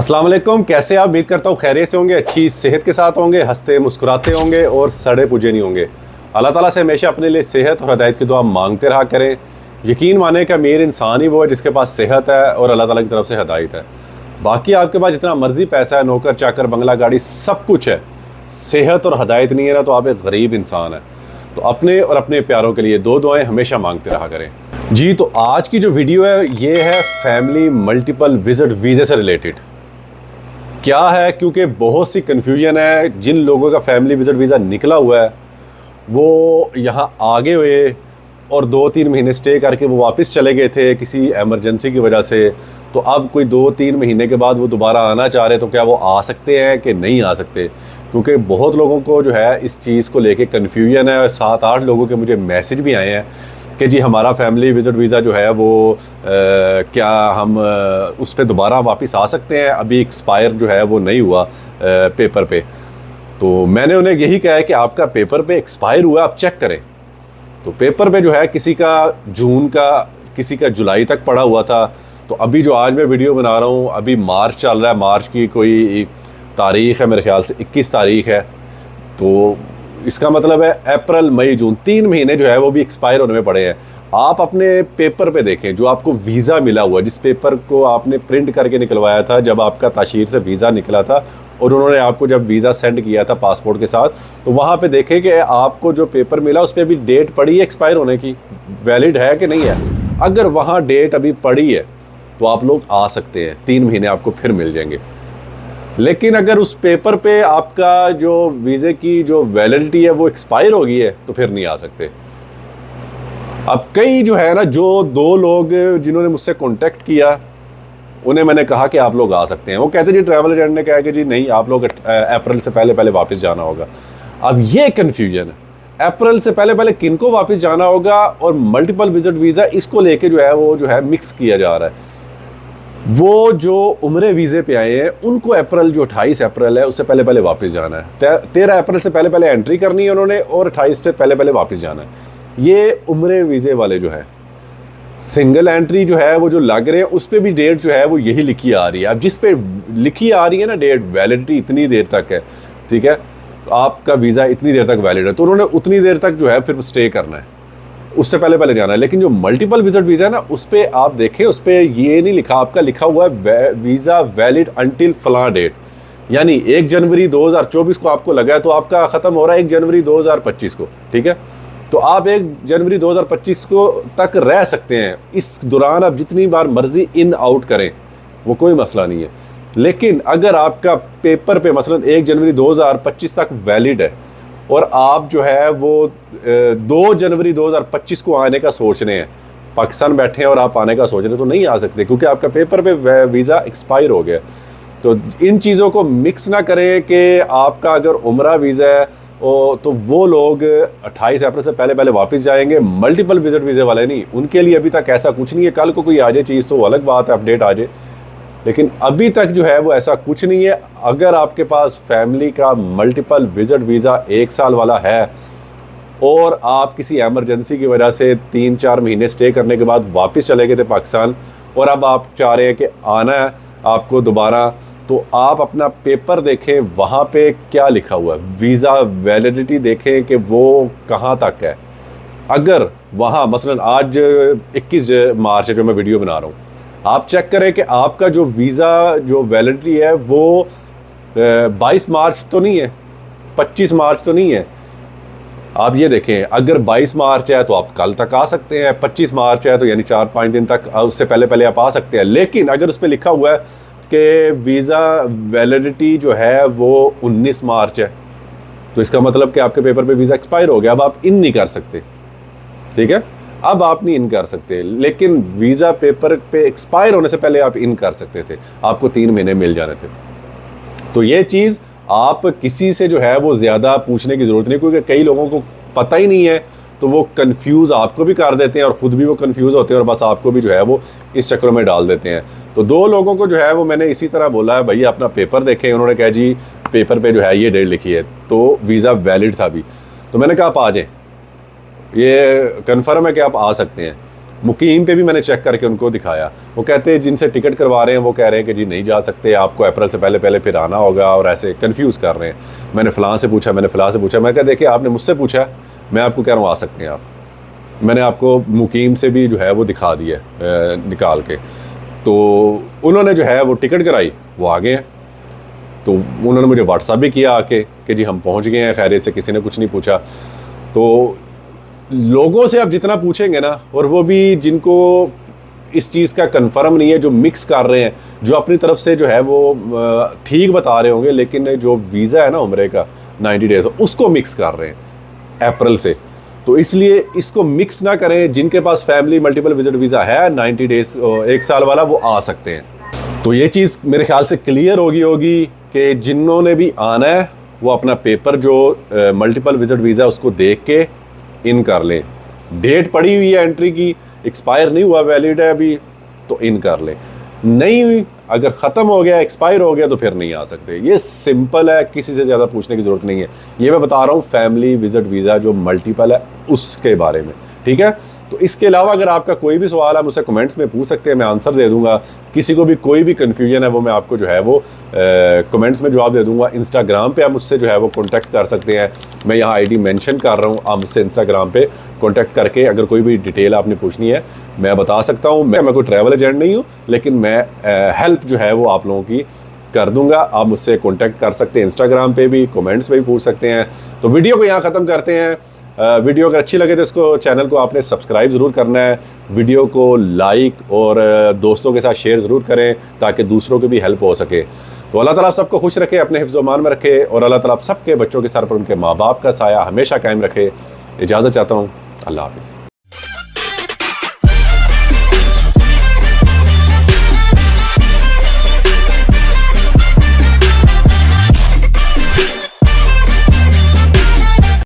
अस्सलाम वालेकुम। कैसे आप? उम्मीद करता हूँ खैरियत से होंगे, अच्छी सेहत के साथ होंगे, हंसते मुस्कुराते होंगे और सड़े पुजे नहीं होंगे। अल्लाह ताला से हमेशा अपने लिए सेहत और हदायत की दुआ मांगते रहा करें। यकीन माने कि अमीर इंसान ही वो है जिसके पास सेहत है और अल्लाह ताला की तरफ से हदायत है। बाकी आपके पास जितना मर्जी पैसा है, नौकर चाकर, बंगला गाड़ी, सब कुछ है, सेहत और हदायत नहीं है ना, तो आप एक गरीब इंसान है। तो अपने और अपने प्यारों के लिए दो दुआएं हमेशा मांगते रहा करें। जी, तो आज की जो वीडियो है ये है फैमिली मल्टीपल विजिट वीज़े से रिलेटेड। क्या है, क्योंकि बहुत सी कन्फ्यूजन है। जिन लोगों का फैमिली विजिट वीज़ा निकला हुआ है वो यहाँ आगे हुए और 2-3 महीने स्टे करके वो वापस चले गए थे किसी एमरजेंसी की वजह से। तो अब कोई 2-3 महीने के बाद वो दोबारा आना चाह रहे, तो क्या वो आ सकते हैं कि नहीं आ सकते? क्योंकि बहुत लोगों को जो है इस चीज़ को लेके कन्फ्यूजन है। 7-8 लोगों के मुझे मैसेज भी आए हैं कि जी हमारा फैमिली विजिट वीज़ा जो है वो क्या हम उस पर दोबारा वापस आ सकते हैं? अभी एक्सपायर जो है वो नहीं हुआ पेपर पे। तो मैंने उन्हें यही कहा है कि आपका पेपर पे एक्सपायर हुआ, आप चेक करें। तो पेपर पे जो है किसी का जून का, किसी का जुलाई तक पड़ा हुआ था। तो अभी जो आज मैं वीडियो बना रहा हूँ, अभी मार्च चल रहा है, मार्च की कोई तारीख़ है, मेरे ख्याल से 21 तारीख़ है। तो इसका मतलब है अप्रैल मई जून 3 महीने जो है वो भी एक्सपायर होने में पड़े हैं। आप अपने पेपर पे देखें, जो आपको वीज़ा मिला हुआ है, जिस पेपर को आपने प्रिंट करके निकलवाया था जब आपका ताशीर से वीज़ा निकला था और उन्होंने आपको जब वीज़ा सेंड किया था पासपोर्ट के साथ, तो वहाँ पे देखें कि आपको जो पेपर मिला उस पर अभी डेट पड़ी है एक्सपायर होने की, वैलिड है कि नहीं है। अगर वहाँ डेट अभी पड़ी है तो आप लोग आ सकते हैं, 3 महीने आपको फिर मिल जाएंगे। लेकिन अगर उस पेपर पे आपका जो वीज़े की जो वैलिडिटी है वो एक्सपायर हो गई है तो फिर नहीं आ सकते। अब कई जो है ना, जो 2 लोग जिन्होंने मुझसे कांटेक्ट किया उन्हें मैंने कहा कि आप लोग आ सकते हैं। वो कहते जी ट्रैवल एजेंट ने कहा कि जी नहीं, आप लोग अप्रैल से पहले पहले वापस जाना होगा। अब ये कन्फ्यूजन है, अप्रैल से पहले पहले किन को वापस जाना होगा और मल्टीपल विजिट वीज़ा, इसको लेके जो है वो जो है मिक्स किया जा रहा है। वो जो उम्रे वीज़े पे आए हैं उनको अप्रैल, जो 28 अप्रैल है उससे पहले पहले वापस जाना है। 13 अप्रैल से पहले पहले एंट्री करनी है उन्होंने और 28 से पहले पहले वापस जाना है। ये उम्रे वीज़े वाले जो है सिंगल एंट्री जो है वो जो लग रहे हैं उस पर भी डेट जो है वो यही लिखी आ रही है। अब जिस पे लिखी आ रही है ना डेट, वैलिडिटी इतनी देर तक है, ठीक है, तो आपका वीज़ा इतनी देर तक वैलिड है, तो उन्होंने उतनी देर तक जो है फिर स्टे करना है, उससे पहले पहले जाना है। लेकिन जो मल्टीपल विजिट वीज़ा है ना, उस पर आप देखें, उस पर ये नहीं लिखा, आपका लिखा हुआ है वीज़ा वैलिड अंटिल फलां डेट। यानी 1 जनवरी 2024 को आपको लगा है तो आपका ख़त्म हो रहा है 1 जनवरी 2025 को, ठीक है। तो आप 1 जनवरी 2025 को तक रह सकते हैं। इस दौरान आप जितनी बार मर्जी इन आउट करें, वो कोई मसला नहीं है। लेकिन अगर आपका पेपर पे मसलन 1 जनवरी 2025 तक वैलिड है और आप जो है वो 2 जनवरी 2025 को आने का सोच रहे हैं, पाकिस्तान बैठे हैं और आप आने का सोच रहे हैं, तो नहीं आ सकते क्योंकि आपका पेपर पे वीज़ा एक्सपायर हो गया। तो इन चीज़ों को मिक्स ना करें कि आपका अगर उम्रा वीज़ा है तो वो लोग 28 अप्रैल से पहले पहले वापस जाएंगे। मल्टीपल विजिट वीज़े वाले नहीं, उनके लिए अभी तक ऐसा कुछ नहीं है। कल को कोई आ जाए चीज़ तो वो अलग बात है, अपडेट आ जाए, लेकिन अभी तक जो है वो ऐसा कुछ नहीं है। अगर आपके पास फैमिली का मल्टीपल विजिट वीज़ा 1 साल वाला है और आप किसी एमरजेंसी की वजह से 3-4 महीने स्टे करने के बाद वापस चले गए थे पाकिस्तान और अब आप चाह रहे हैं कि आना है आपको दोबारा, तो आप अपना पेपर देखें, वहाँ पे क्या लिखा हुआ है, वीज़ा वैलिडिटी देखें कि वो कहाँ तक है। अगर वहाँ मसलन आज 21 मार्च है जो मैं वीडियो बना रहा हूँ, आप चेक करें कि आपका जो वीज़ा जो वैलिडिटी है वो 22 मार्च तो नहीं है, 25 मार्च तो नहीं है। आप ये देखें, अगर 22 मार्च है तो आप कल तक आ सकते हैं, 25 मार्च है तो यानी 4-5 दिन तक उससे पहले पहले आप आ सकते हैं। लेकिन अगर उस पर लिखा हुआ है कि वीज़ा वैलिडिटी जो है वो 19 मार्च है, तो इसका मतलब कि आपके पेपर पे वीज़ा एक्सपायर हो गया, अब आप इन नहीं कर सकते, ठीक है, अब आप नहीं इन कर सकते। लेकिन वीज़ा पेपर पे एक्सपायर होने से पहले आप इन कर सकते थे, आपको 3 महीने मिल जाने थे। तो ये चीज़ आप किसी से जो है वो ज़्यादा पूछने की ज़रूरत नहीं, क्योंकि कई लोगों को पता ही नहीं है, तो वो कंफ्यूज आपको भी कर देते हैं और ख़ुद भी वो कंफ्यूज होते हैं और बस आपको भी जो है वो इस चक्रों में डाल देते हैं। तो 2 लोगों को जो है वो मैंने इसी तरह बोला है, भैया अपना पेपर देखें। उन्होंने कहा जी पेपर पे जो है ये डेट लिखी है, तो वीज़ा वैलिड था अभी। तो मैंने कहा आप आ जाएं, ये कन्फर्म है कि आप आ सकते हैं। मुकीम पे भी मैंने चेक करके उनको दिखाया। वो कहते हैं जिनसे टिकट करवा रहे हैं वो कह रहे हैं कि जी नहीं जा सकते, आपको अप्रैल से पहले फिर आना होगा, और ऐसे कंफ्यूज कर रहे हैं। मैंने फ़लाँ से पूछा, मैंने फ़लाँ से पूछा। मैं कहा देखिए आपने मुझसे पूछा, मैं आपको कह रहा हूँ आ सकते हैं आप। मैंने आपको मुकीम से भी जो है वो दिखा दिया निकाल के। तो उन्होंने जो है वो टिकट कराई, वो आ गए हैं। तो उन्होंने मुझे व्हाट्सअप भी किया आके कि जी हम पहुंच गए हैं खैरियत से, किसी ने कुछ नहीं पूछा। तो लोगों से आप जितना पूछेंगे ना, और वो भी जिनको इस चीज़ का कंफर्म नहीं है, जो मिक्स कर रहे हैं, जो अपनी तरफ से जो है वो ठीक बता रहे होंगे, लेकिन जो वीज़ा है ना उम्रे का 90 डेज़, उसको मिक्स कर रहे हैं अप्रैल से। तो इसलिए इसको मिक्स ना करें। जिनके पास फैमिली मल्टीपल विजिट वीज़ा है 90 डेज़ 1 साल वाला, वो आ सकते हैं। तो ये चीज़ मेरे ख्याल से क्लियर होगी कि जिन्होंने भी आना है वो अपना पेपर जो मल्टीपल विजिट वीज़ा उसको देख के इन कर लें। डेट पड़ी हुई है एंट्री की, एक्सपायर नहीं हुआ, वैलिड है अभी, तो इन कर लें। नहीं हुई, अगर ख़त्म हो गया, एक्सपायर हो गया, तो फिर नहीं आ सकते। ये सिंपल है, किसी से ज़्यादा पूछने की ज़रूरत नहीं है। ये मैं बता रहा हूँ फैमिली विजिट वीज़ा जो मल्टीपल है उसके बारे में, ठीक है। तो इसके अलावा अगर आपका कोई भी सवाल है मुझसे कमेंट्स में पूछ सकते हैं, मैं आंसर दे दूंगा। किसी को भी कोई भी कन्फ्यूजन है वो मैं आपको जो है वो कमेंट्स में जवाब दे दूंगा। इंस्टाग्राम पे आप मुझसे जो है वो कांटेक्ट कर सकते हैं, मैं यहाँ आईडी मेंशन कर रहा हूँ। आप मुझसे इंस्टाग्राम पे कांटेक्ट करके अगर कोई भी डिटेल आपने पूछनी है मैं बता सकता हूँ। मैं कोई ट्रैवल एजेंट नहीं हूँ, लेकिन मैं हेल्प जो है वो आप लोगों की कर दूंगा। आप मुझसे कांटेक्ट कर सकते हैं, इंस्टाग्राम पे भी, कमेंट्स में भी पूछ सकते हैं। तो वीडियो को यहाँ ख़त्म करते हैं। वीडियो अगर अच्छी लगे तो इसको चैनल को आपने सब्सक्राइब ज़रूर करना है, वीडियो को लाइक और दोस्तों के साथ शेयर ज़रूर करें ताकि दूसरों की भी हेल्प हो सके। तो अल्लाह ताला सबको खुश रखे, अपने हिफ्ज़ व अमान में रखे, और अल्लाह ताला सबके बच्चों के सर पर उनके माँ बाप का साया हमेशा कायम रखे। इजाज़त चाहता हूँ, अल्लाह हाफ़िज़।